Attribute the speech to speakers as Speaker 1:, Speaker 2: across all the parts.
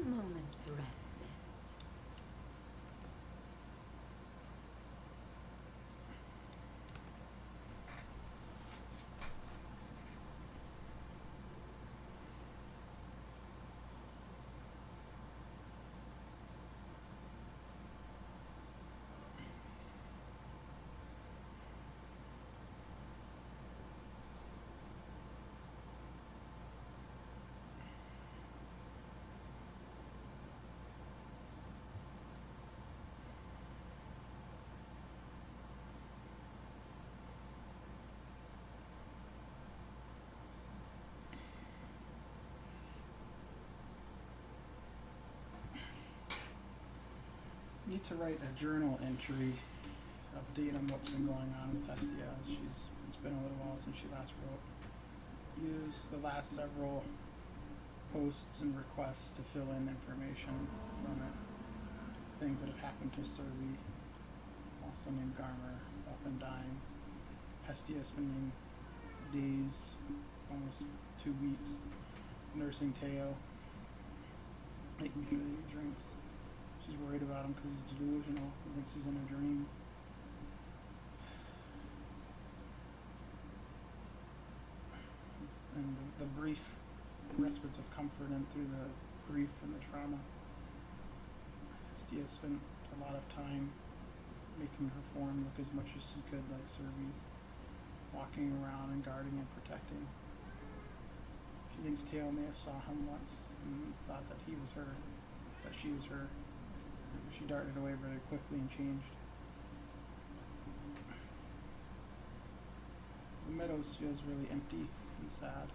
Speaker 1: moment's respite.
Speaker 2: Need to write a journal entry, update on what's been going on with Hestia. It's been a little while since she last wrote. Use the last several posts and requests to fill in information from it. Things that have happened to SoV, also named Garmer, up and dying. Hestia spending days, almost 2 weeks, nursing Teo, making sure that he drinks. She's worried about him because he's delusional. He thinks he's in a dream. And the brief respites of comfort and through the grief and the trauma. Hestia spent a lot of time making her form look as much as she could like SoV's, walking around and guarding and protecting. She thinks Teo may have saw him once and thought that he was her, that she was her. She darted away very quickly and changed. The Meadows feels really empty and sad.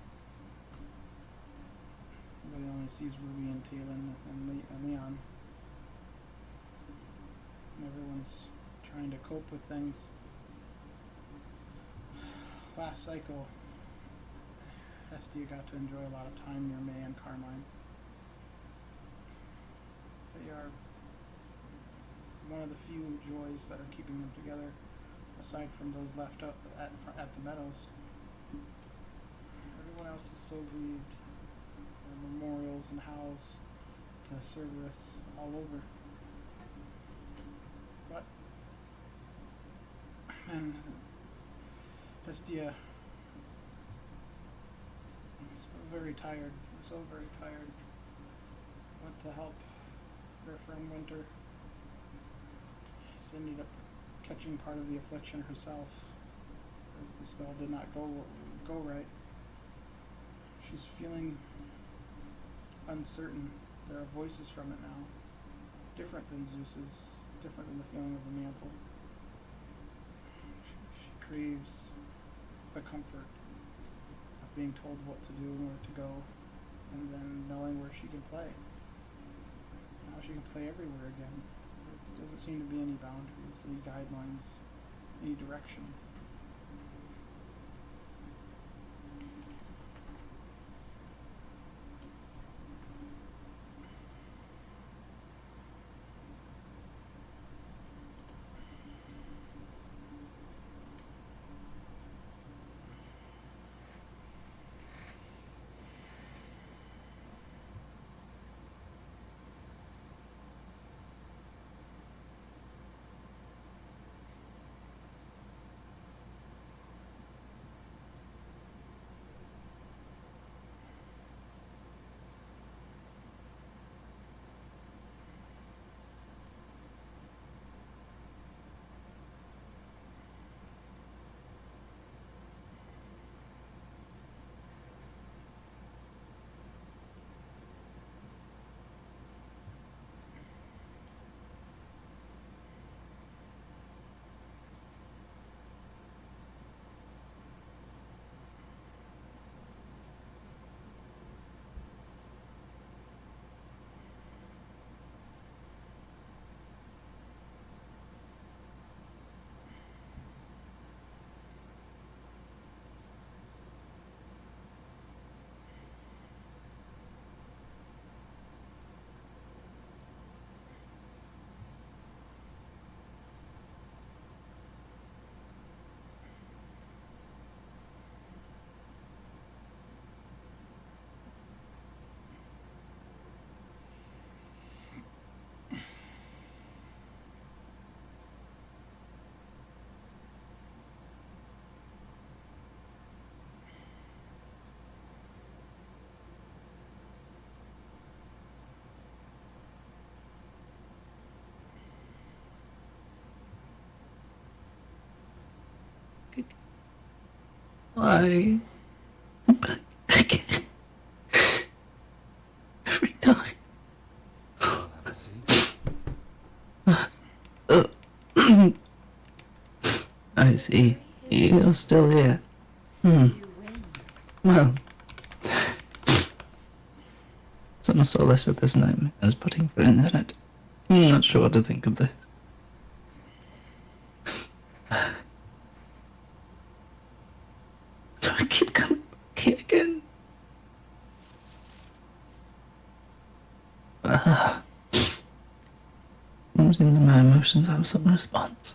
Speaker 2: Everybody only sees Ruby and Talon and Leon. And everyone's trying to cope with things. Last cycle, Hestia got to enjoy a lot of time near May and Carmine. They are one of the few joys that are keeping them together, aside from those left up at the Meadows. Everyone else is so grieved. There are memorials and howls to Cerberus all over. But and Hestia is very tired, so very tired. Went to help their friend Winter. She ended up catching part of the affliction herself, as the spell did not go right. She's feeling uncertain. There are voices from it now, different than Zeus's, different than the feeling of the mantle. She craves the comfort of being told what to do and where to go, and then knowing where she can play. Now she can play everywhere again. There doesn't seem to be any boundaries, any guidelines, any direction.
Speaker 1: Why? But again. Every time. I see. You're still here. Well, some solace at this nightmare is putting for internet. I'm not sure what to think of this. I keep coming back here again. It seems my emotions have some response.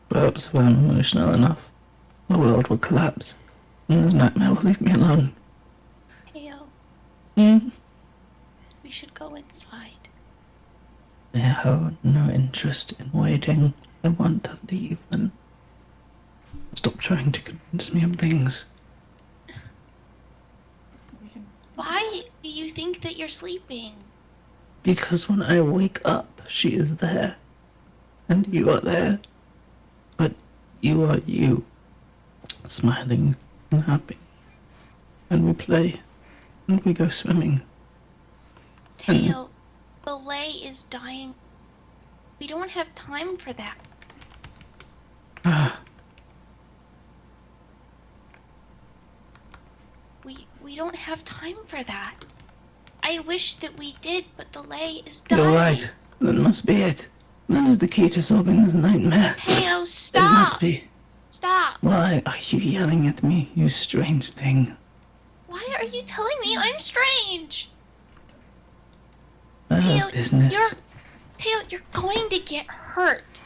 Speaker 1: Perhaps if I'm emotional enough, the world will collapse, and this nightmare will leave me alone.
Speaker 3: Theo, we should go inside.
Speaker 1: I have no interest in waiting. I want to leave and stop trying to convince me of things.
Speaker 3: Why do you think that you're sleeping?
Speaker 1: Because when I wake up, she is there. And you are there. But you are you. Smiling and happy. And we play. And we go swimming.
Speaker 3: Theo, the lay is dying. We don't have time for that. We don't have time for that. I wish that we did, but the lay is dying.
Speaker 1: You're right. That must be it. That is the key to solving this nightmare.
Speaker 3: Theo, stop!
Speaker 1: It must be.
Speaker 3: Stop!
Speaker 1: Why are you yelling at me, you strange thing?
Speaker 3: Why are you telling me I'm strange?
Speaker 1: I have business.
Speaker 3: Theo, you're going to get hurt.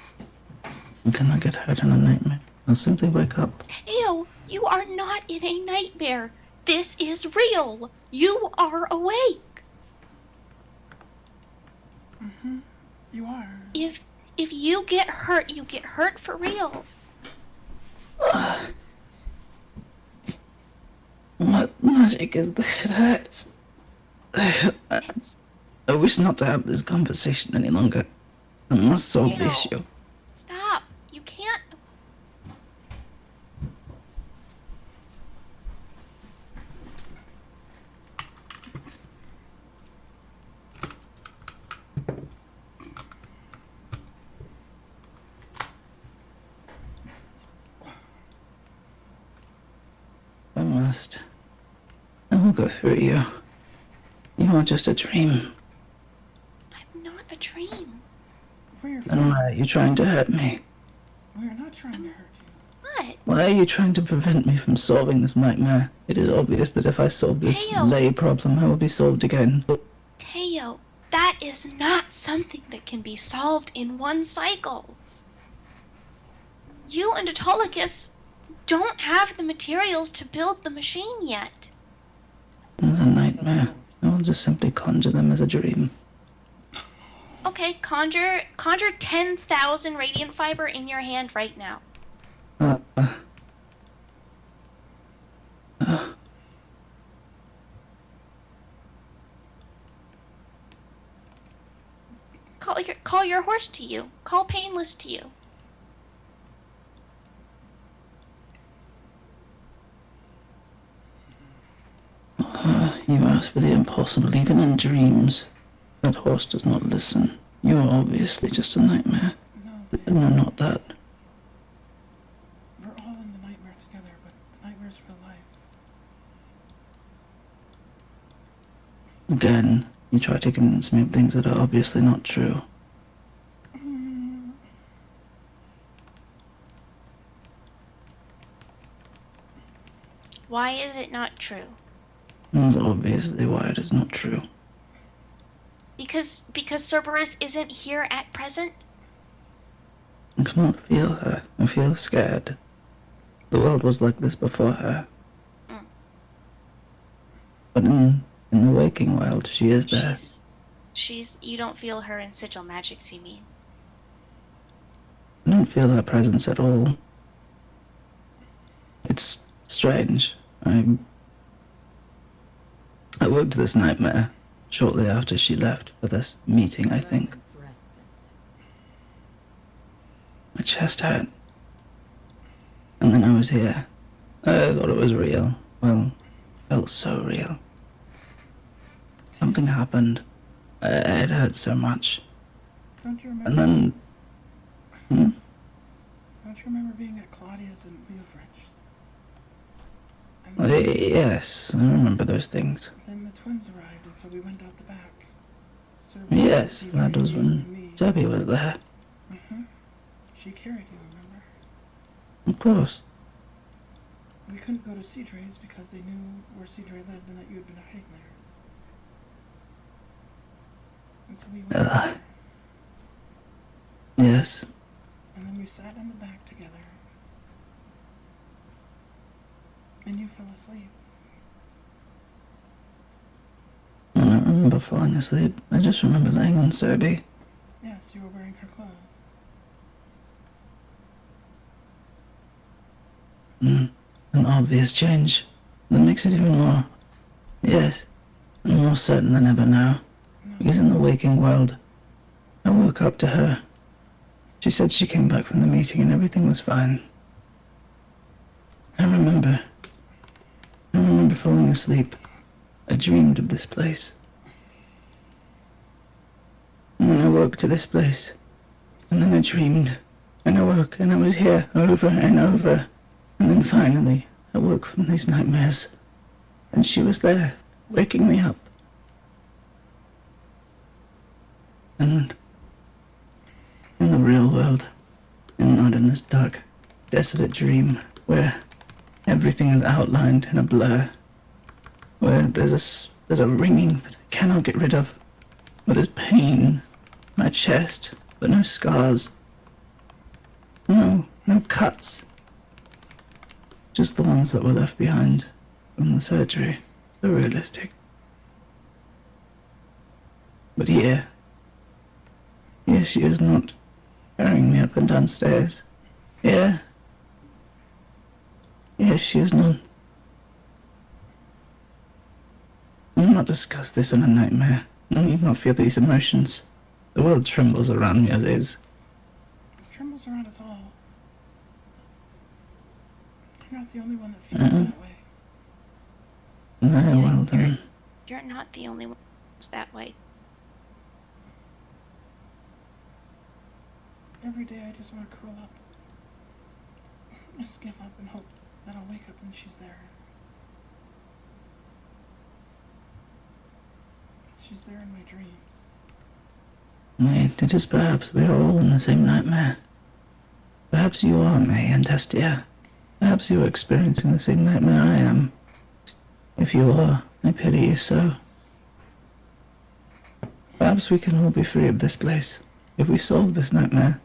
Speaker 1: I cannot get hurt in a nightmare. I'll simply wake up.
Speaker 3: Theo, you are not in a nightmare. This is real. You are awake.
Speaker 2: You are.
Speaker 3: If you get hurt, you get hurt for real.
Speaker 1: What magic is this? It hurts. I wish not to have this conversation any longer. I must solve the issue.
Speaker 3: Stop. You can't.
Speaker 1: I must. I will go through you. You are just a dream.
Speaker 3: I'm not a dream.
Speaker 1: Then why are you trying to hurt me?
Speaker 2: We're not trying to hurt you.
Speaker 3: What?
Speaker 1: Why are you trying to prevent me from solving this nightmare? It is obvious that if I solve this lay problem, I will be solved again.
Speaker 3: Theo, that is not something that can be solved in one cycle. You and Autolycus don't have the materials to build the machine yet.
Speaker 1: It's a nightmare. I will just simply conjure them as a dream.
Speaker 3: Okay, conjure 10,000 radiant fiber in your hand right now. Call your horse to you. Call Painless to you.
Speaker 1: You ask for the impossible even in dreams. That horse does not listen. You are obviously just a nightmare. No, not that.
Speaker 2: We're all in the nightmare together, but the nightmare's real life.
Speaker 1: Again, you try to convince me of things that are obviously not true.
Speaker 3: Why is it not true?
Speaker 1: That's obviously why it is not true.
Speaker 3: Because Cerberus isn't here at present?
Speaker 1: I cannot feel her. I feel scared. The world was like this before her. But in the waking world, she is there.
Speaker 3: You don't feel her in sigil magics, you mean?
Speaker 1: I don't feel her presence at all. It's strange. I woke to this nightmare shortly after she left for this meeting, I think. My chest hurt. And then I was here. I thought it was real. Well, it felt so real. Something happened. It hurt so much.
Speaker 2: Don't you remember?
Speaker 1: And then... Hmm?
Speaker 2: Don't you remember being at Claudia's and Leo French's? And
Speaker 1: Well,
Speaker 2: then,
Speaker 1: yes, I remember those things.
Speaker 2: then the twins arrived, and so we went out the back. Sir
Speaker 1: Yes,
Speaker 2: Steve,
Speaker 1: that was
Speaker 2: you,
Speaker 1: when
Speaker 2: and me.
Speaker 1: Debbie was there.
Speaker 2: Mm-hmm. She carried you, remember?
Speaker 1: Of course.
Speaker 2: We couldn't go to Cedre's because they knew where Cedre lived and that you had been hiding there. And so we went there,
Speaker 1: Yes.
Speaker 2: and then we sat in the back together. And you fell asleep.
Speaker 1: I don't remember falling asleep. I just remember laying on Sobe.
Speaker 2: Yes, you were wearing her clothes.
Speaker 1: An obvious change. That makes it even more... Yes. I'm more certain than ever now.
Speaker 2: No.
Speaker 1: Because in the waking world, I woke up to her. She said she came back from the meeting and everything was fine. I remember falling asleep. I dreamed of this place. And then I woke to this place. And then I dreamed. And I woke and I was here over and over. And then finally, I woke from these nightmares. And she was there, waking me up. And in the real world, and not in this dark, desolate dream where everything is outlined in a blur, where there's a ringing that I cannot get rid of, where there's pain in my chest, but no scars, no cuts, just the ones that were left behind from the surgery. So realistic. But here she is not carrying me up and down stairs. Here she is not. I will not discuss this in a nightmare. I need not feel these emotions. The world trembles around me as is.
Speaker 2: It trembles around us all. You're not the only one that feels that way.
Speaker 1: Well then.
Speaker 3: You're not the only one who's that way.
Speaker 2: Every day I just want to curl up. Just give up and hope that I'll wake up and she's there. She's there in my dreams.
Speaker 1: Wait, it is perhaps we are all in the same nightmare. Perhaps you are, May and Estia. Perhaps you are experiencing the same nightmare I am. If you are, I pity you so. Perhaps we can all be free of this place, if we solve this nightmare.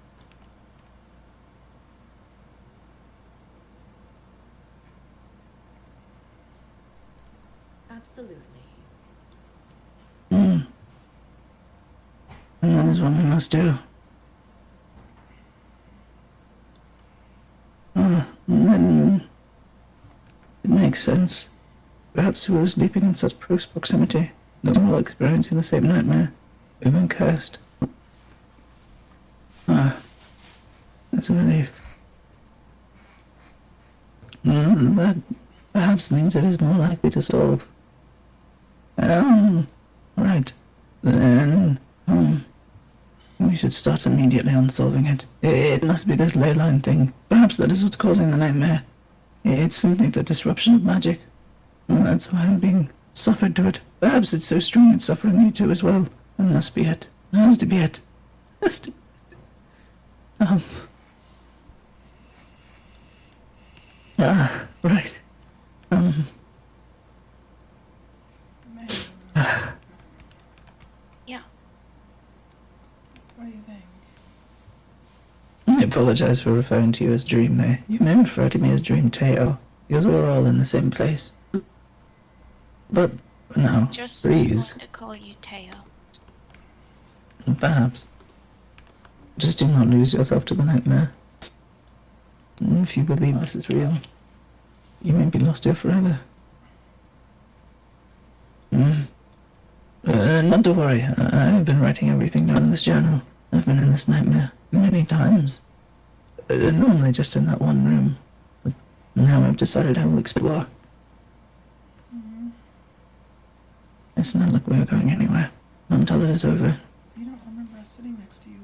Speaker 4: Absolutely.
Speaker 1: And that is what we must do. Then it makes sense. Perhaps we were sleeping in such close proximity that we're all experiencing the same nightmare. We've been cursed. That's a relief. That perhaps means it is more likely to solve. Right. Then, we should start immediately on solving it. It must be this ley line thing. Perhaps that is what's causing the nightmare. It's simply the disruption of magic. That's why I'm being suffered to it. Perhaps it's so strong it's suffering me too as well. That must be it. It has to be it. It has to be it. Right.
Speaker 2: Man.
Speaker 3: Yeah.
Speaker 2: What do you think?
Speaker 1: I apologize for referring to you as Dream May. You may refer to me as Dream Teo, because we're all in the same place. But for now,
Speaker 3: Just
Speaker 1: please,
Speaker 3: going to call you Teo.
Speaker 1: perhaps, just do not lose yourself to the nightmare. And if you believe this is real, you may be lost here forever. Not to worry, I've been writing everything down in this journal. I've been in this nightmare many times. Normally just in that one room. But now I've decided I will explore. It's not like we're going anywhere. Not until it is over.
Speaker 2: You don't remember us sitting next to you,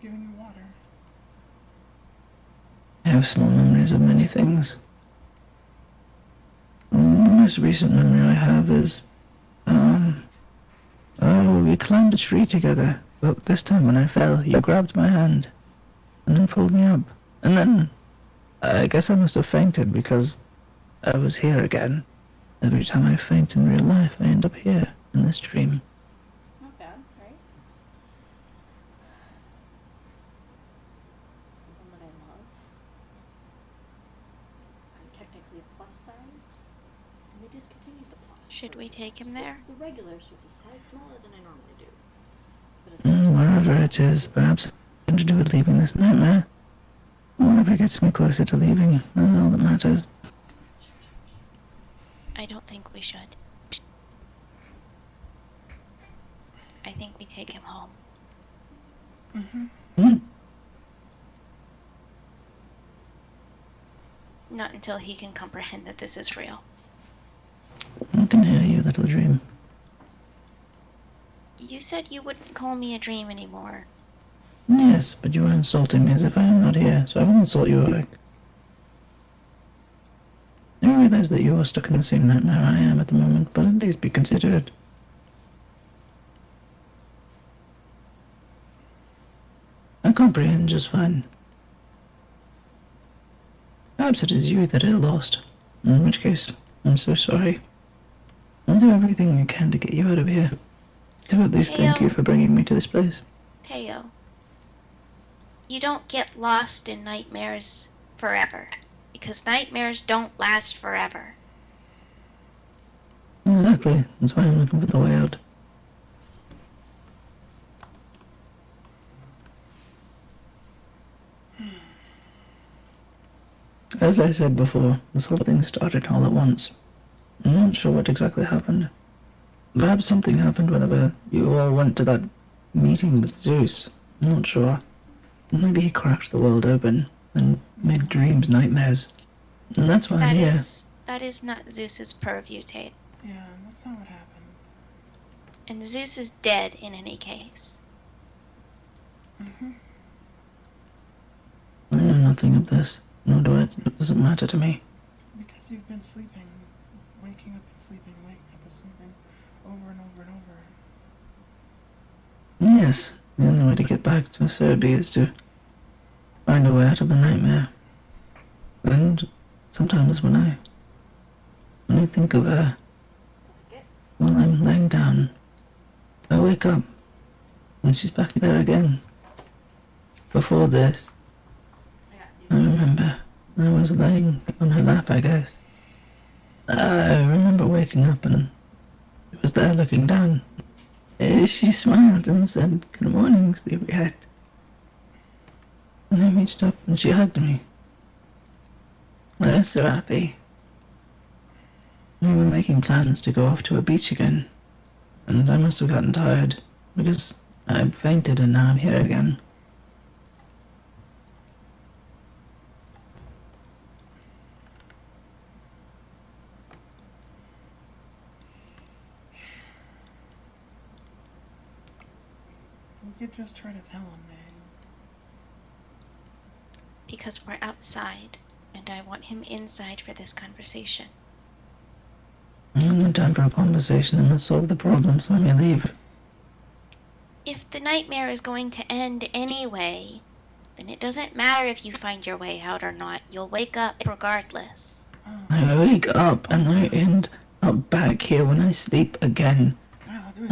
Speaker 2: giving you water.
Speaker 1: I have small memories of many things. The most recent memory I have is, we climbed a tree together. But this time when I fell, you grabbed my hand and then pulled me up. And then, I guess I must have fainted because I was here again. Every time I faint in real life, I end up here in this dream.
Speaker 4: Not bad, right? The one that I love. I'm technically a plus size, and they discontinued the plus.
Speaker 3: Should we take him there?
Speaker 4: This is the regular, so it's a size smaller than I normally do. But it's
Speaker 1: Wherever it is, perhaps something to do with leaving this nightmare. Whatever gets me closer to leaving, that's all that matters.
Speaker 3: I don't think we should. I think we take him home.
Speaker 1: Hmm?
Speaker 3: Not until he can comprehend that this is real.
Speaker 1: I can hear you, little dream.
Speaker 3: You said you wouldn't call me a dream anymore.
Speaker 1: Yes, but you are insulting me as if I am not here, so I will insult you back. I realize that you are stuck in the same nightmare I am at the moment, but at least be considerate. I comprehend just fine. Perhaps it is you that I lost, in which case, I'm so sorry. I'll do everything I can to get you out of here. To at least thank you for bringing me to this place.
Speaker 3: Teo, you don't get lost in nightmares forever, because nightmares don't last forever.
Speaker 1: Exactly, that's why I'm looking for the way out. As I said before, this whole thing started all at once. I'm not sure what exactly happened. Perhaps something happened whenever you all went to that meeting with Zeus. I'm not sure. Maybe he cracked the world open and made dreams nightmares. And that's why I'm here.
Speaker 3: That is not Zeus's purview, Tate.
Speaker 2: Yeah, that's not what happened.
Speaker 3: And Zeus is dead in any case.
Speaker 1: I know nothing of this, nor does it matter to me.
Speaker 2: Because you've been sleeping, waking up and sleeping, waking up and sleeping, over and over and over.
Speaker 1: Yes, the only way to get back to SoV is to find a way out of the nightmare. And sometimes when I think of her, while I'm laying down, I wake up, and she's back there again. Before this, I remember I was laying on her lap, I guess. I remember waking up and she was there looking down. She smiled and said, "Good morning, sleepyhead." And I reached up and she hugged me. I was so happy. We were making plans to go off to a beach again, and I must have gotten tired, because I fainted and now I'm here again.
Speaker 2: We could just try to tell him, man.
Speaker 3: Because we're outside, and I want him inside for this conversation.
Speaker 1: I have no time for a conversation. I must solve the problem, so I may leave.
Speaker 3: If the nightmare is going to end anyway, then it doesn't matter if you find your way out or not. You'll wake up regardless.
Speaker 1: I wake up and I end up back here when I sleep again.
Speaker 2: Wow, dude,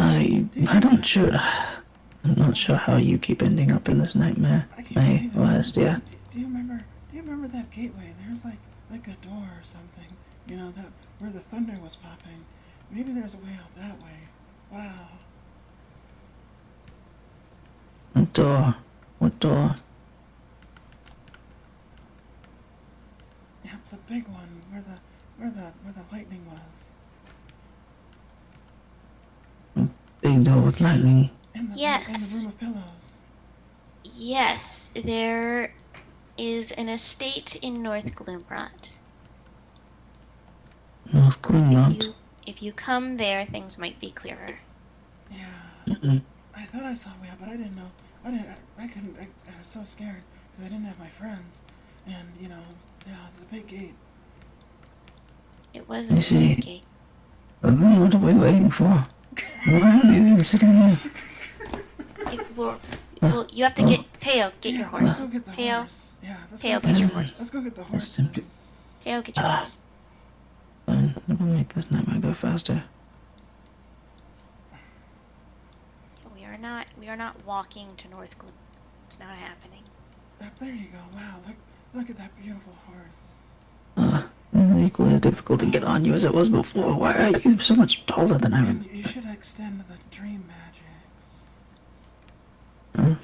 Speaker 1: I'm not sure how you keep ending up in this nightmare.
Speaker 2: I can't
Speaker 1: My
Speaker 2: believe it.
Speaker 1: worst, yeah.
Speaker 2: Do you remember that gateway? There's like a door or something. You know, that where the thunder was popping. Maybe there's a way out that way. Wow.
Speaker 1: A door. What door?
Speaker 2: Yeah, the big one where the lightning was.
Speaker 1: Big door with lightning.
Speaker 2: In the
Speaker 3: Yes.
Speaker 2: room of pillows.
Speaker 3: Yes, there is an estate in North Gloomrot.
Speaker 1: North
Speaker 3: If
Speaker 1: Gloomrot.
Speaker 3: if you come there, things might be clearer.
Speaker 2: Yeah. I thought I saw Wea, but I didn't know. I couldn't. I was so scared because I didn't have my friends. And, you know, yeah, it's a big gate.
Speaker 3: It was a
Speaker 1: You see.
Speaker 3: big gate.
Speaker 1: Well, then what are we waiting for? Why are you even sitting here?
Speaker 3: Well, you have to get Teo. Get your
Speaker 2: Let's
Speaker 3: horse.
Speaker 2: go get the
Speaker 3: Teo,
Speaker 2: horse. Yeah, let's
Speaker 3: Teo,
Speaker 2: go
Speaker 3: get your
Speaker 1: Yes.
Speaker 3: horse.
Speaker 2: Let's go get the
Speaker 1: It's
Speaker 2: horse.
Speaker 1: simply-
Speaker 3: Teo, get your
Speaker 1: Ah.
Speaker 3: horse.
Speaker 1: Fine, it will make this nightmare go faster.
Speaker 3: We are not walking to North Gloom. It's not happening.
Speaker 2: Yep, there you go. Wow, look at that beautiful horse.
Speaker 1: It's equally as difficult to get on you as it was before. Why are you so much taller than I
Speaker 2: And
Speaker 1: am?
Speaker 2: you should extend the dream magics.
Speaker 1: Huh?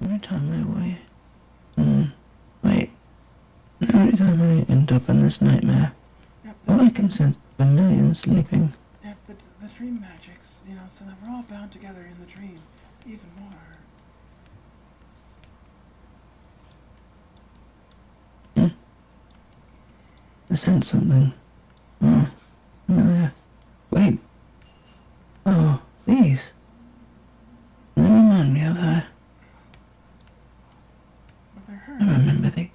Speaker 1: Every time I wait. Wait. Every time I end up in this nightmare,
Speaker 2: Yep,
Speaker 1: all I can sense is a million sleeping.
Speaker 2: yep, the dream magics, you know, so that we're all bound together in the dream, even more.
Speaker 1: I sense something. Oh, familiar. Wait. Oh, these. They remind me of her.
Speaker 2: Well, they're
Speaker 1: I
Speaker 2: hers.
Speaker 1: remember they.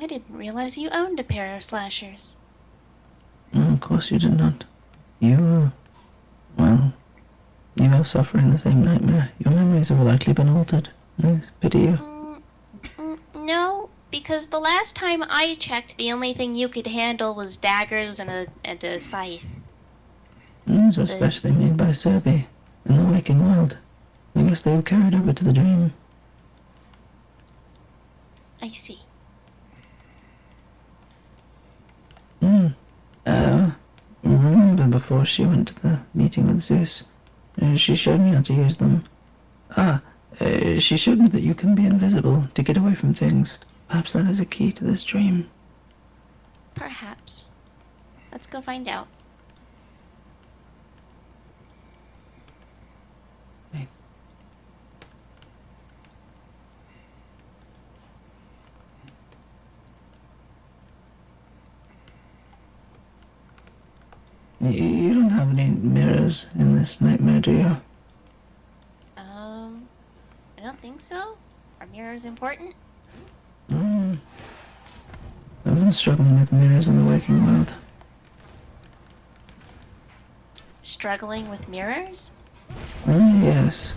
Speaker 3: I didn't realize you owned a pair of slashers.
Speaker 1: No, of course you did not. You. Well, you are suffering the same nightmare. Your memories have likely been altered. I pity you.
Speaker 3: No, because the last time I checked, the only thing you could handle was daggers and a scythe.
Speaker 1: These were specially made by Serby in the waking world. I guess they were carried over to the dream.
Speaker 3: I see.
Speaker 1: Remember before she went to the meeting with Zeus, she showed me how to use them. She showed me that you can be invisible to get away from things. Perhaps that is a key to this dream.
Speaker 3: Perhaps. Let's go find out.
Speaker 1: Wait. You don't have any mirrors in this nightmare, do you?
Speaker 3: I don't think so. Are mirrors important?
Speaker 1: I've been struggling with mirrors in the waking world.
Speaker 3: Struggling with mirrors?
Speaker 1: Yes.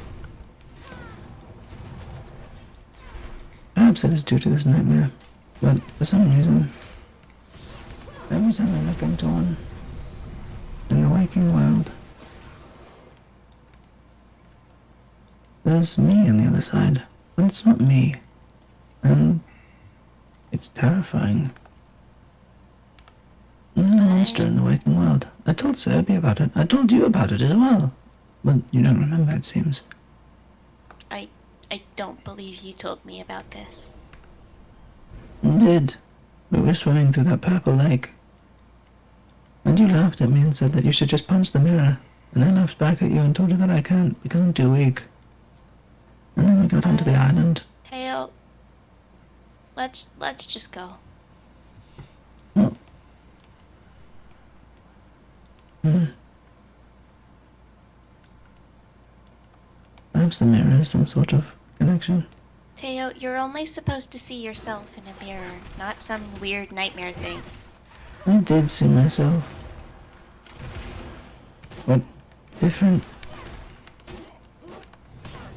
Speaker 1: Perhaps it is due to this nightmare, but for some reason, every time I look into one, in the waking world, there's me on the other side, but it's not me, and it's terrifying. There's a monster in the waking world. I told Serby about it. I told you about it as well, but you don't remember, it seems.
Speaker 3: I don't believe you told me about this.
Speaker 1: I did. We were swimming through that purple lake. And you laughed at me and said that you should just punch the mirror. And I laughed back at you and told you that I can't because I'm too weak. And then we got onto the island.
Speaker 3: Teo, let's just go.
Speaker 1: Oh. Perhaps the mirror is some sort of connection.
Speaker 3: Teo, you're only supposed to see yourself in a mirror, not some weird nightmare thing.
Speaker 1: I did see myself. But different.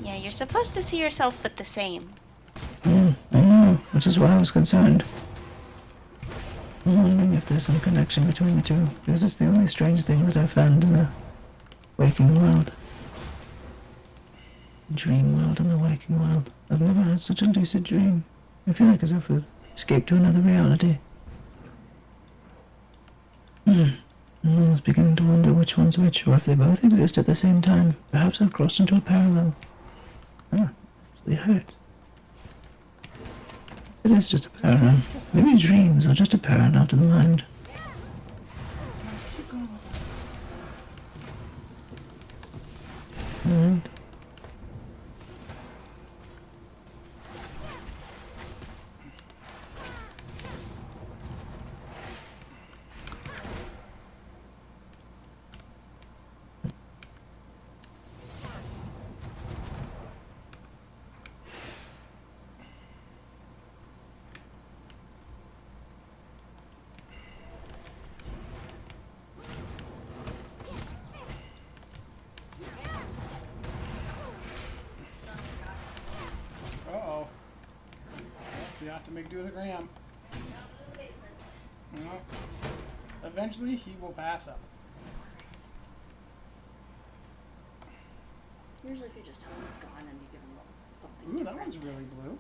Speaker 3: Yeah, you're supposed to see yourself but the same.
Speaker 1: I know, which is why I was concerned. I'm wondering if there's some connection between the two, because it's the only strange thing that I've found in the waking world. Dream world and the waking world. I've never had such a lucid dream. I feel like as if we've escaped to another reality. I was beginning to wonder which one's which, or if they both exist at the same time. Perhaps I've crossed into a parallel. Actually hurts. It is just a parallel. Maybe dreams are just a parallel to the mind.
Speaker 2: Keep going with
Speaker 1: Alright.
Speaker 2: it. Uh-oh. We have to make do with a Graham. Well, eventually, he will pass up.
Speaker 4: Usually if you just tell him he's gone and you give him something
Speaker 2: Ooh, that
Speaker 4: different.
Speaker 2: one's really blue.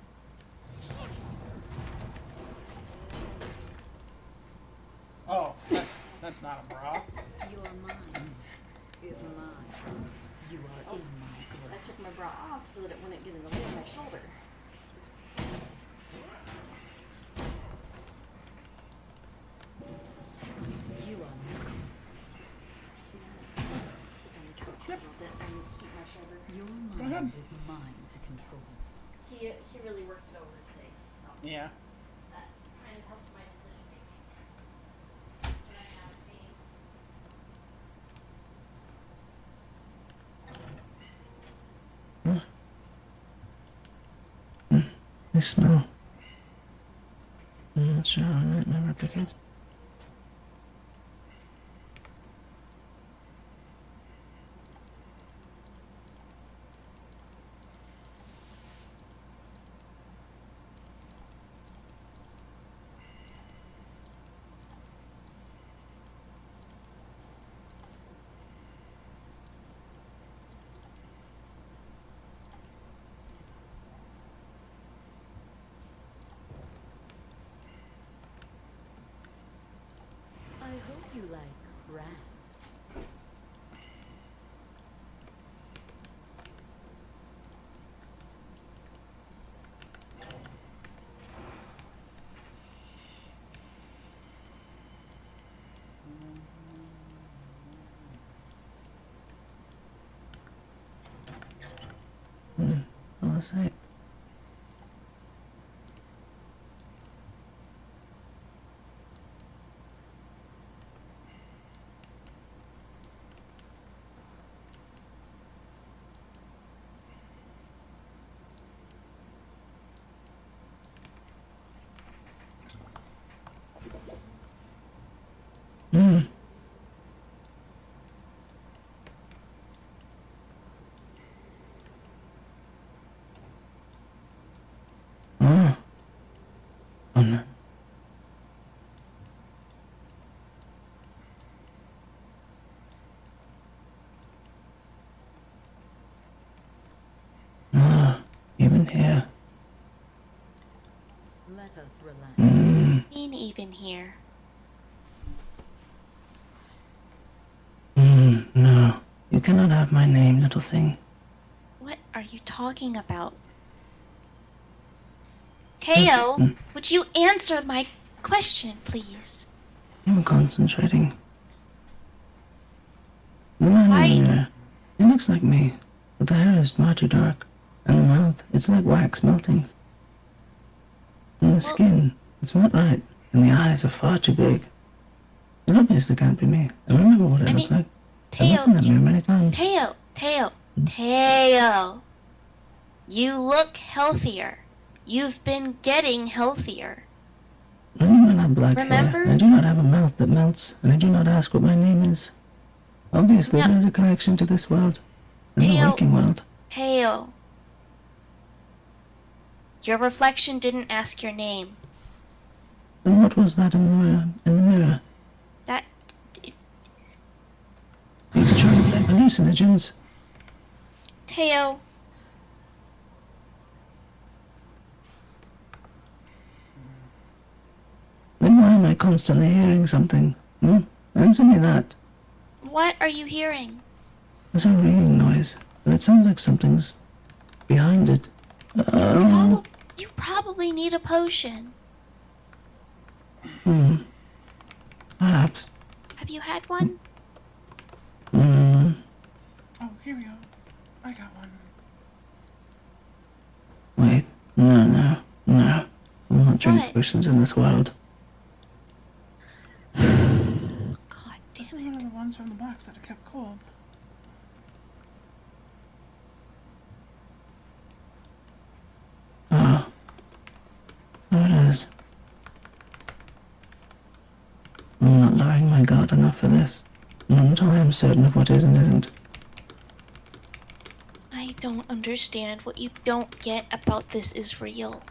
Speaker 2: Oh, that's not a bra.
Speaker 5: Your mind is mine. You are in my
Speaker 4: I
Speaker 5: grasp.
Speaker 4: took my bra off so that it wouldn't get in the way of my shoulder.
Speaker 5: You are mine.
Speaker 4: Sit on the couch for a little bit and keep my shoulder.
Speaker 5: Your
Speaker 2: ahead.
Speaker 5: mind is mine to control.
Speaker 4: He really worked it over today, so
Speaker 2: Yeah.
Speaker 4: that kind of helped my decision making. But I have a
Speaker 1: They smell. I'm not sure how nightmare replicates.
Speaker 5: I hope you like rats.
Speaker 1: All the same. Oh. Oh no. Ah, even here.
Speaker 5: Let us relax.
Speaker 3: Mean even here.
Speaker 1: No. You cannot have my name, little thing.
Speaker 3: What are you talking about? Teo, would you answer my question, please?
Speaker 1: I'm concentrating. The man
Speaker 3: Why-
Speaker 1: in there, he looks like me, but the hair is far too dark, and the mouth, it's like wax melting. And the skin, it's not right, and the eyes are far too big. It obviously can't be me. I remember what it
Speaker 3: I
Speaker 1: looked
Speaker 3: mean,
Speaker 1: like. I've
Speaker 3: Teo,
Speaker 1: looked in that mirror many times.
Speaker 3: Teo. You look healthier. You've been getting healthier.
Speaker 1: I do not have black
Speaker 3: Remember?
Speaker 1: hair. I do not have a mouth that melts, and I do not ask what my name is. Obviously,
Speaker 3: No.
Speaker 1: there's a connection to this world, and the
Speaker 3: Teo.
Speaker 1: waking world.
Speaker 3: Teo. Your reflection didn't ask your name.
Speaker 1: And what was that in the mirror?
Speaker 3: That.
Speaker 1: Need to try and get hallucinogens.
Speaker 3: Teo.
Speaker 1: Then why am I constantly hearing something? Answer me that.
Speaker 3: What are you hearing?
Speaker 1: There's a ringing noise, but it sounds like something's behind it.
Speaker 3: Prob- You probably need a potion.
Speaker 1: Perhaps.
Speaker 3: Have you had one?
Speaker 1: Hmm.
Speaker 2: Oh, here we go. I got one.
Speaker 1: Wait. No. I'm not drinking
Speaker 3: What?
Speaker 1: potions in this world.
Speaker 3: God
Speaker 2: This
Speaker 3: damn
Speaker 2: is one of
Speaker 3: it.
Speaker 2: the ones from the box that are kept cold.
Speaker 1: Oh. So it is. I'm not loving my God enough for this. Not until I am certain of what is and isn't.
Speaker 3: I don't understand what you don't get about this is real.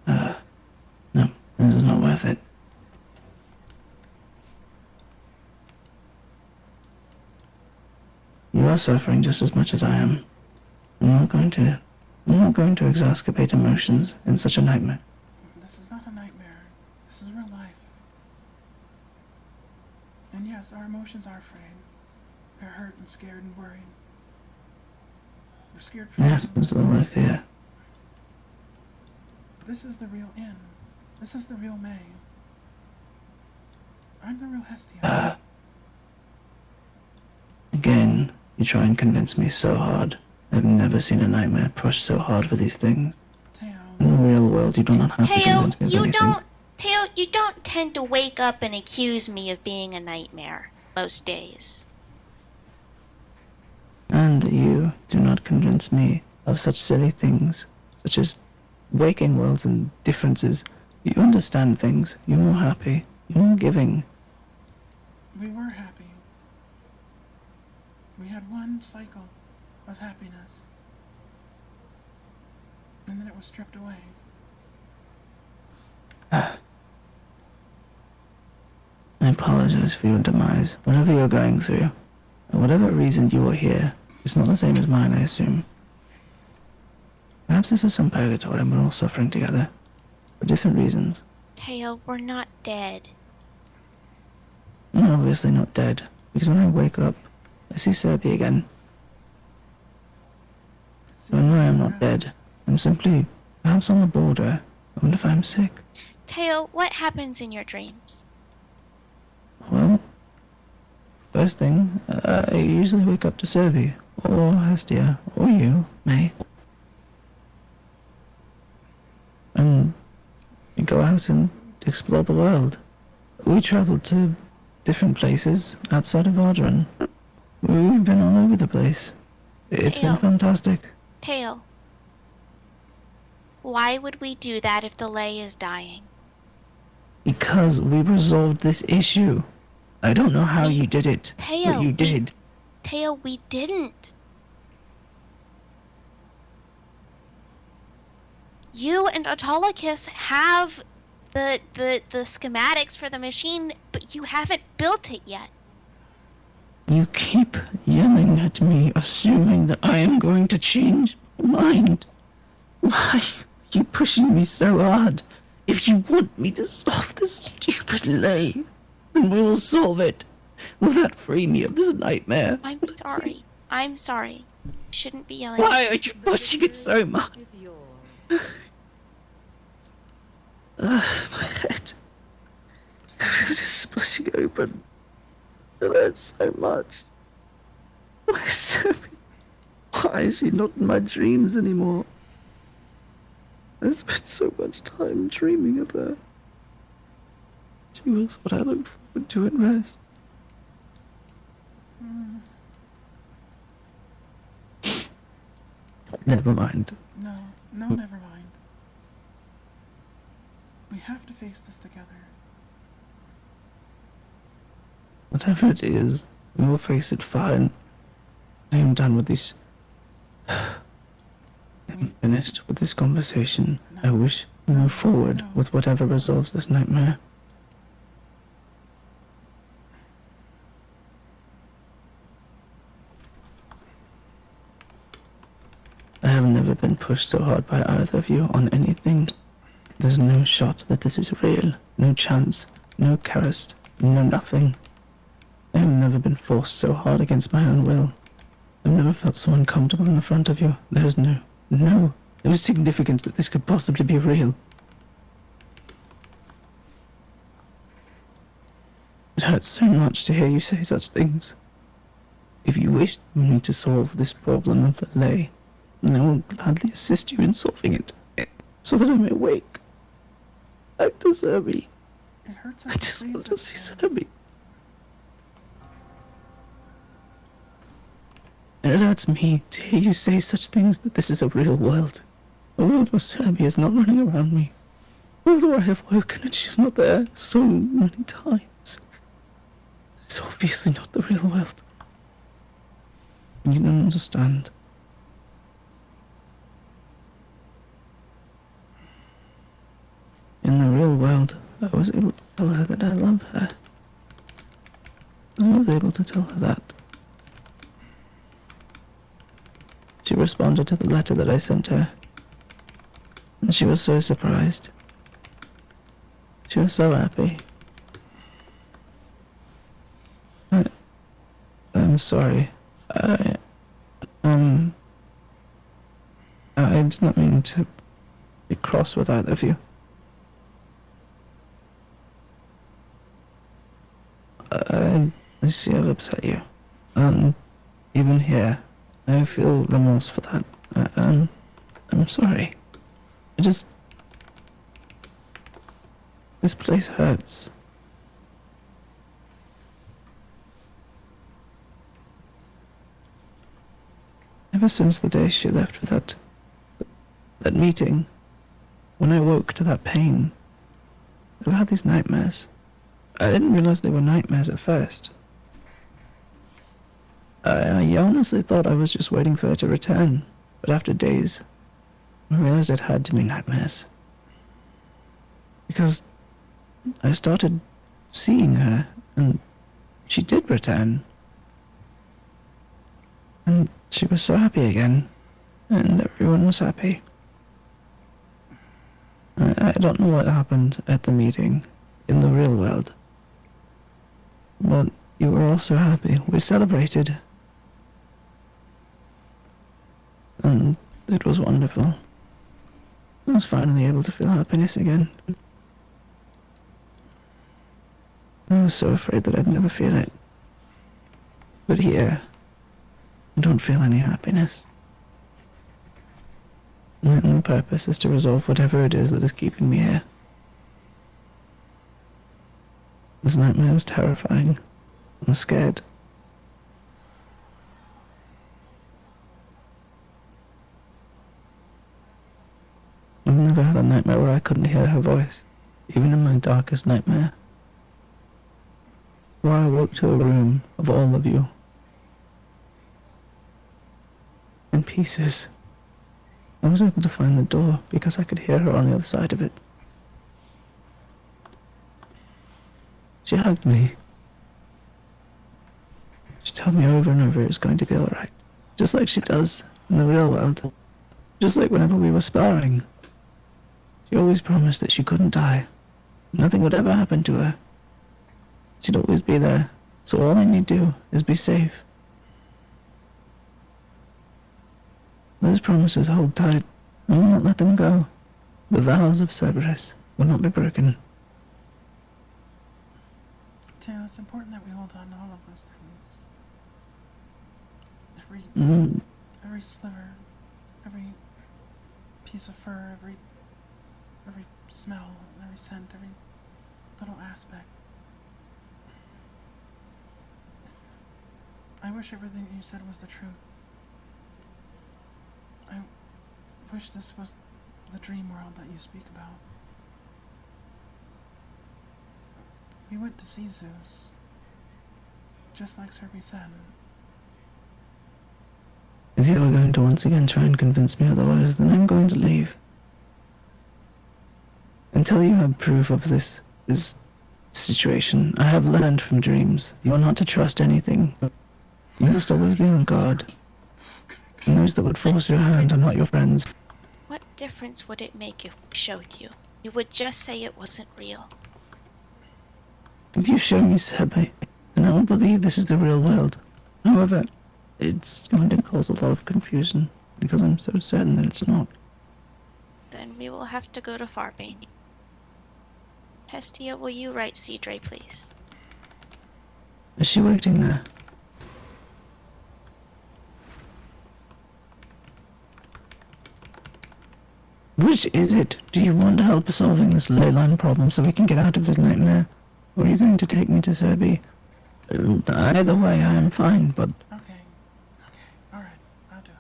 Speaker 1: No, this is not worth it. You are suffering just as much as I am. I'm not going to exacerbate emotions in such a nightmare.
Speaker 2: This is not a nightmare. This is real life. And yes, our emotions are afraid. We're hurt and scared and worried. We're scared for
Speaker 1: Yes,
Speaker 2: you.
Speaker 1: this is all I fear.
Speaker 2: This is the real Inn. This is the real May. I'm the real Hestia.
Speaker 1: Again, you try and convince me so hard. I've never seen a nightmare push so hard for these things.
Speaker 2: Teo,
Speaker 1: In the real world, you do not have to
Speaker 3: Teo,
Speaker 1: convince me of anything.
Speaker 3: You don't tend to wake up and accuse me of being a nightmare most days.
Speaker 1: And you do not convince me of such silly things, such as waking worlds and differences. You understand things. You're more happy. You're more giving.
Speaker 2: we were happy. We had one cycle of happiness. And then it was stripped away.
Speaker 1: I apologize for your demise. Whatever you're going through, and whatever reason you are here, it's not the same as mine, I assume. Perhaps this is some purgatory and we're all suffering together. For different reasons.
Speaker 3: Teo, we're not dead.
Speaker 1: I'm obviously not dead, because when I wake up, I see Serby again. So I know I am not dead. I'm simply, perhaps on the border. I wonder if I'm sick.
Speaker 3: Teo, what happens in your dreams?
Speaker 1: Well, first thing, I usually wake up to Serby, or Hestia, or you, May. And we go out and explore the world. We travel to different places outside of Ardren. We've been all over the place. It's been
Speaker 3: Teo.
Speaker 1: fantastic.
Speaker 3: Teo, why would we do that if the Lay is dying?
Speaker 1: Because we resolved this issue. I don't know how
Speaker 3: We-
Speaker 1: you did it,
Speaker 3: Teo,
Speaker 1: but you did.
Speaker 3: Teo, we didn't. You and Autolycus have the schematics for the machine, but you haven't built it yet.
Speaker 1: You keep yelling at me, assuming that I am going to change my mind. Why are you pushing me so hard? If you want me to solve this stupid lay, then we will solve it. Will that free me of this nightmare?
Speaker 3: I'm sorry. I'm sorry. You shouldn't be yelling.
Speaker 1: Why are you pushing it so much?
Speaker 5: Is yours.
Speaker 1: My head. Everything is splitting open. It hurts so much. Why is Serby? Why is she not in my dreams anymore? I spent so much time dreaming of her. She was what I looked forward to at rest. Never mind.
Speaker 2: No, never mind. We have to face this together.
Speaker 1: Whatever it is, we will face it fine. I am done with this. I am finished with this conversation. I wish to move forward with whatever resolves this nightmare. I have never been pushed so hard by either of you on anything. There's no shot that this is real, no chance, no carist, no nothing. I have never been forced so hard against my own will. I've never felt so uncomfortable in the front of you. There's no significance that this could possibly be real. It hurts so much to hear you say such things. If you wish me to solve this problem of the lay, then I will gladly assist you in solving it, so that I may wake back to Serby.
Speaker 2: It hurts
Speaker 1: I
Speaker 2: us
Speaker 1: just
Speaker 2: to
Speaker 1: want
Speaker 2: see
Speaker 1: to see Serby. And it hurts me to hear you say such things that this is a real world. A world where Serby is not running around me. A world where I have woken and she's not there so many times. It's obviously not the real world. You don't understand. In the real world, I was able to tell her that I love her. I was able to tell her that. She responded to the letter that I sent her, and she was so surprised. She was so happy. I'm sorry. I did not mean to be cross with either of you. I see I've upset you. Even here, I feel remorse for that. I'm sorry. This place hurts. Ever since the day she left for that meeting, when I woke to that pain, I've had these nightmares. I didn't realize they were nightmares at first. I honestly thought I was just waiting for her to return, but after days, I realized it had to be nightmares. Because I started seeing her, and she did return. And she was so happy again, and everyone was happy. I don't know what happened at the meeting in the real world, but you were all so happy. We celebrated, and it was wonderful. I was finally able to feel happiness again. I was so afraid that I'd never feel it. But here, I don't feel any happiness. My only purpose is to resolve whatever it is that is keeping me here. This nightmare is terrifying. I'm scared. I've never had a nightmare where I couldn't hear her voice, even in my darkest nightmare. Where I woke to a room of all of you. In pieces. I was able to find the door because I could hear her on the other side of it. She hugged me. She told me over and over it was going to be alright. Just like she does in the real world. Just like whenever we were sparring. She always promised that she couldn't die. Nothing would ever happen to her. She'd always be there. So all I need to do is be safe. Those promises hold tight. I will not let them go. The vows of Cerberus will not be broken.
Speaker 2: Taylor, it's important that we hold on to all of those things. Every sliver, every piece of fur, every smell, every scent, every little aspect. I wish everything you said was the truth. I wish this was the dream world that you speak about. We went to see Zeus, just like Serby said.
Speaker 1: If you are going to once again try and convince me otherwise, then I'm going to leave. Until you have proof of this situation, I have learned from dreams. You are not to trust anything. You must always be on guard. And those that would force your hand are not your friends.
Speaker 3: What difference would it make if we showed you? You would just say it wasn't real.
Speaker 1: If you show me Serbe, then I will believe this is the real world. However, it's going to cause a lot of confusion because I'm so certain that it's not.
Speaker 3: Then we will have to go to Farbane. Hestia, will you write Cedre, please?
Speaker 1: Is she waiting there? Which is it? Do you want help solving this ley line problem so we can get out of this nightmare? Or are you going to take me to Serbia? Either way, I am fine, but
Speaker 2: Okay, alright, I'll do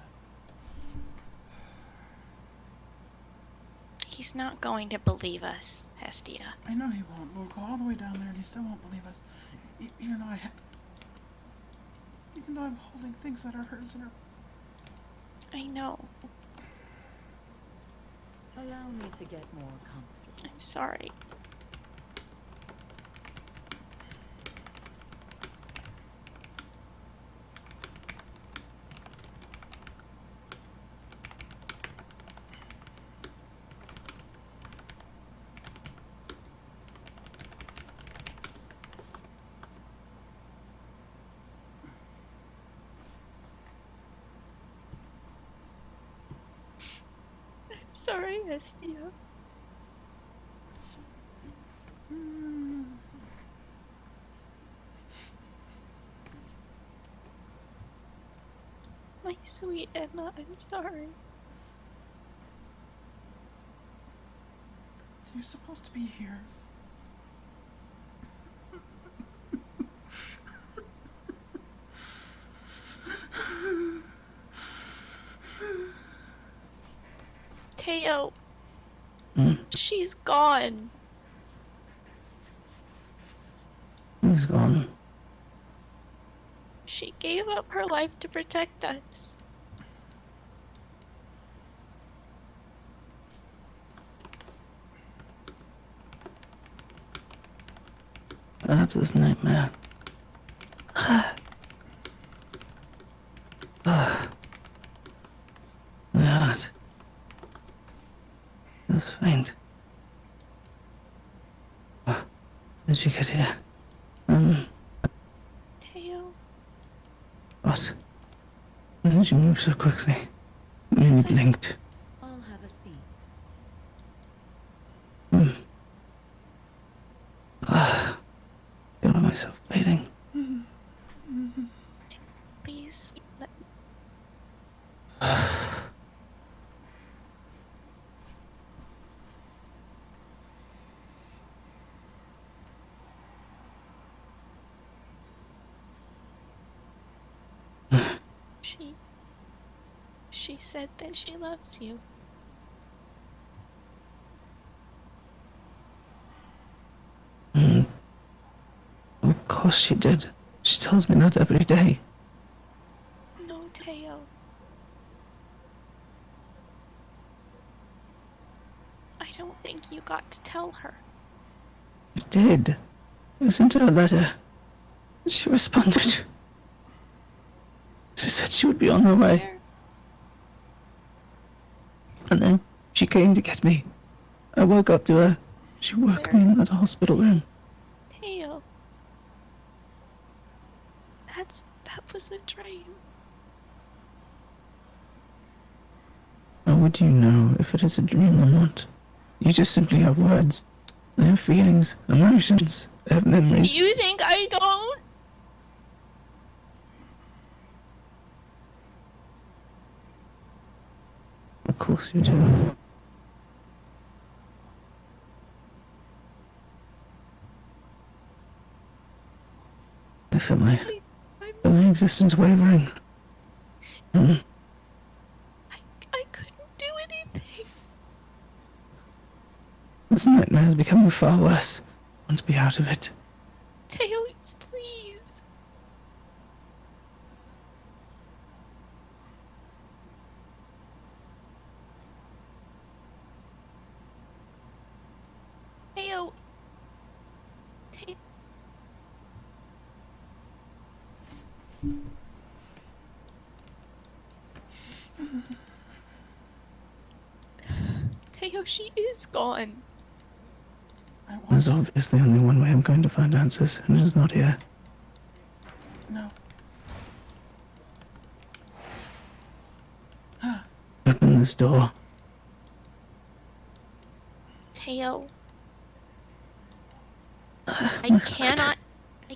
Speaker 2: it.
Speaker 3: He's not going to believe us, Hestia.
Speaker 2: I know he won't. We'll go all the way down there and he still won't believe us. Even though even though I'm holding things that are hers and her.
Speaker 3: I know.
Speaker 5: Allow me to get more comfortable.
Speaker 3: I'm sorry. Sorry, Hestia. My sweet Emma, I'm sorry.
Speaker 2: You're supposed to be here.
Speaker 3: Teo,
Speaker 1: mm,
Speaker 3: she's gone.
Speaker 1: he's gone.
Speaker 3: She gave up her life to protect us.
Speaker 1: Perhaps this nightmare. My heart feels faint. Did you get here?
Speaker 3: Teo,
Speaker 1: What? Why did you move so quickly? I mean,
Speaker 3: Yes, I-
Speaker 1: blinked.
Speaker 5: I'll have a seat.
Speaker 1: Feel myself fading.
Speaker 3: please let She said that she loves you.
Speaker 1: Of course she did. She tells me that every day.
Speaker 3: No, Teo. I don't think you got to tell her.
Speaker 1: I did. I sent her a letter. She responded. She said she would be on her way.
Speaker 3: Where?
Speaker 1: And then she came to get me. I woke up to her. She woke me in that hospital room.
Speaker 3: Teo. That was a dream.
Speaker 1: How would you know if it is a dream or not? You just simply have words. They have feelings, emotions, they have memories.
Speaker 3: Do you think I don't?
Speaker 1: Of course you do. I feel my existence wavering.
Speaker 3: I couldn't do anything.
Speaker 1: This nightmare is becoming far worse. I want to be out of it.
Speaker 3: Teo, please. Teo. Teo. Teo, she is gone.
Speaker 2: I want
Speaker 1: There's obviously only one way I'm going to find answers, and it's not here.
Speaker 2: no.
Speaker 1: Open this door.
Speaker 3: Teo. I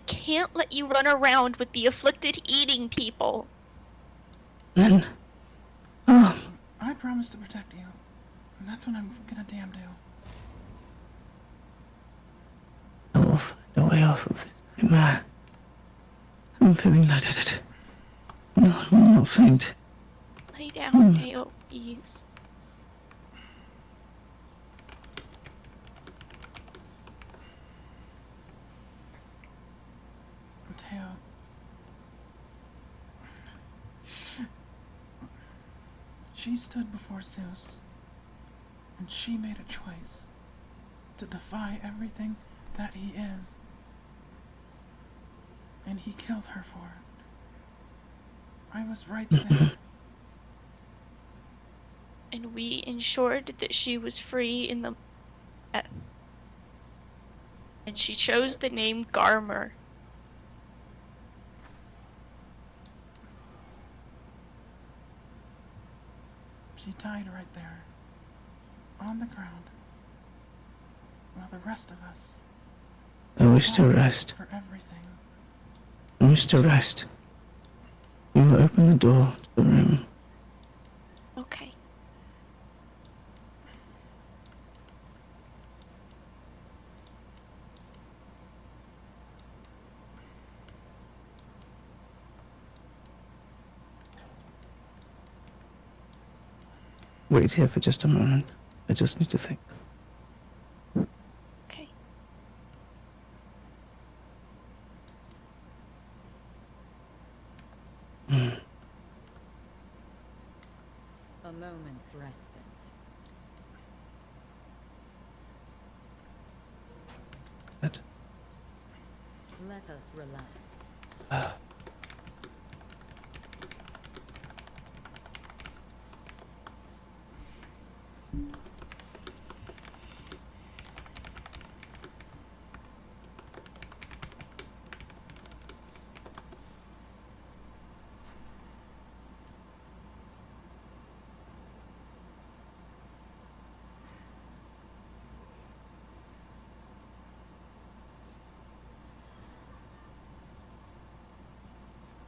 Speaker 3: can't let you run around with the afflicted eating people.
Speaker 1: Then... Oh,
Speaker 2: I promise to protect you. And that's what I'm gonna damn do.
Speaker 1: I will find a way off of this nightmare. I'm feeling lightheaded. No, I will not faint.
Speaker 3: Lay down, Teo, please.
Speaker 2: Teo. She stood before Zeus, and she made a choice to defy everything that he is. And he killed her for it. I was right there.
Speaker 3: And we ensured that she was free in the... And she chose the name Garmer.
Speaker 2: She died right there, on the ground, while the rest of us
Speaker 1: I wish to rest.
Speaker 2: for everything.
Speaker 1: I wish to rest. You will open the door to the room.
Speaker 3: Okay.
Speaker 1: Wait here for just a moment. I just need to think.
Speaker 3: Okay.
Speaker 5: A moment's respite.
Speaker 1: But
Speaker 5: Let us relax.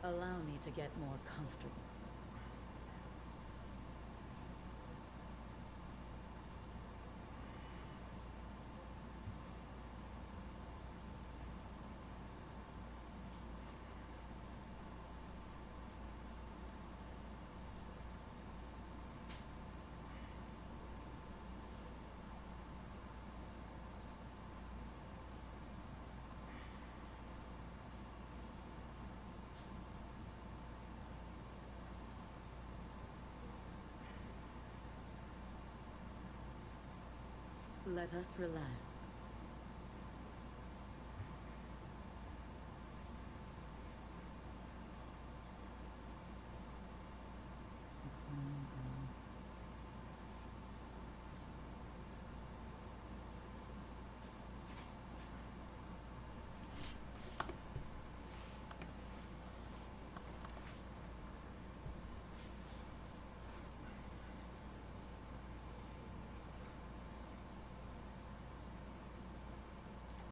Speaker 5: Allow me to get more comfortable. Let us relax.